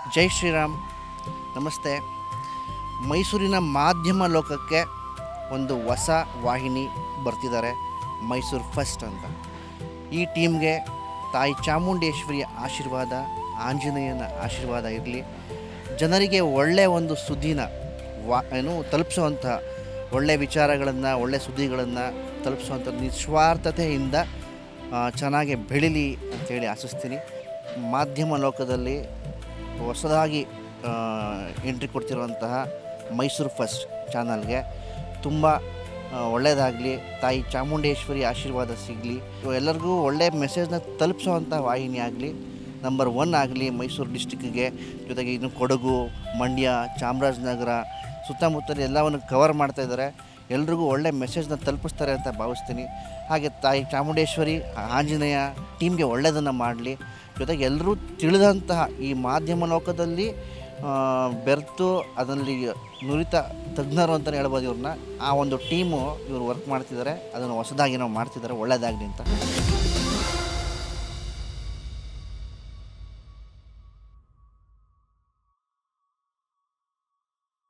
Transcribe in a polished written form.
ಜೈ ಶ್ರೀರಾಮ್. ನಮಸ್ತೆ. ಮೈಸೂರಿನ ಮಾಧ್ಯಮ ಲೋಕಕ್ಕೆ ಒಂದು ಹೊಸ ವಾಹಿನಿ ಬರ್ತಿದ್ದಾರೆ, ಮೈಸೂರು ಫಸ್ಟ್ ಅಂತ. ಈ ಟೀಮ್ಗೆ ತಾಯಿ ಚಾಮುಂಡೇಶ್ವರಿಯ ಆಶೀರ್ವಾದ, ಆಂಜನೇಯನ ಆಶೀರ್ವಾದ ಇರಲಿ. ಜನರಿಗೆ ಒಳ್ಳೆಯ ಒಂದು ಸುದ್ದಿನ ತಲುಪಿಸುವಂಥ, ಒಳ್ಳೆಯ ವಿಚಾರಗಳನ್ನು, ಒಳ್ಳೆಯ ಸುದ್ದಿಗಳನ್ನು ತಲುಪಿಸುವಂಥ ನಿಸ್ವಾರ್ಥತೆಯಿಂದ ಚೆನ್ನಾಗಿ ಬೆಳೀಲಿ ಅಂಥೇಳಿ ಆಶಿಸ್ತೀನಿ. ಮಾಧ್ಯಮ ಲೋಕದಲ್ಲಿ ಹೊಸದಾಗಿ ಎಂಟ್ರಿ ಕೊಡ್ತಿರುವಂತಹ ಮೈಸೂರು ಫಸ್ಟ್ ಚಾನಲ್ಗೆ ತುಂಬ ಒಳ್ಳೆಯದಾಗಲಿ. ತಾಯಿ ಚಾಮುಂಡೇಶ್ವರಿ ಆಶೀರ್ವಾದ ಸಿಗಲಿ. ಎಲ್ಲರಿಗೂ ಒಳ್ಳೆಯ ಮೆಸೇಜ್ನ ತಲುಪಿಸೋವಂಥ ವಾಹಿನಿ ಆಗಲಿ, ನಂಬರ್ 1 ಆಗಲಿ ಮೈಸೂರು ಡಿಸ್ಟಿಕ್ಕಿಗೆ. ಜೊತೆಗೆ ಇನ್ನು ಕೊಡಗು, ಮಂಡ್ಯ, ಚಾಮರಾಜನಗರ ಸುತ್ತಮುತ್ತಲು ಎಲ್ಲವನ್ನು ಕವರ್ ಮಾಡ್ತಾಯಿದ್ದಾರೆ. ಎಲ್ರಿಗೂ ಒಳ್ಳೆಯ ಮೆಸೇಜ್ನ ತಲುಪಿಸ್ತಾರೆ ಅಂತ ಭಾವಿಸ್ತೀನಿ. ಹಾಗೆ ತಾಯಿ ಚಾಮುಂಡೇಶ್ವರಿ, ಆಂಜನೇಯ ಟೀಮ್ಗೆ ಒಳ್ಳೆಯದನ್ನು ಮಾಡಲಿ. ಜೊತೆಗೆ ಎಲ್ಲರೂ ತಿಳಿದಂತಹ ಈ ಮಾಧ್ಯಮ ಲೋಕದಲ್ಲಿ ಬೆರೆತು ಅದರಲ್ಲಿ ನುರಿತ ತಜ್ಞರು ಅಂತಲೇ ಹೇಳ್ಬೋದು ಇವ್ರನ್ನ. ಆ ಒಂದು ಟೀಮು ಇವರು ವರ್ಕ್ ಮಾಡ್ತಿದ್ದಾರೆ, ಅದನ್ನು ಹೊಸದಾಗಿ ನಾವು ಮಾಡ್ತಿದ್ದಾರೆ. ಒಳ್ಳೆಯದಾಗಲಿ ಅಂತ.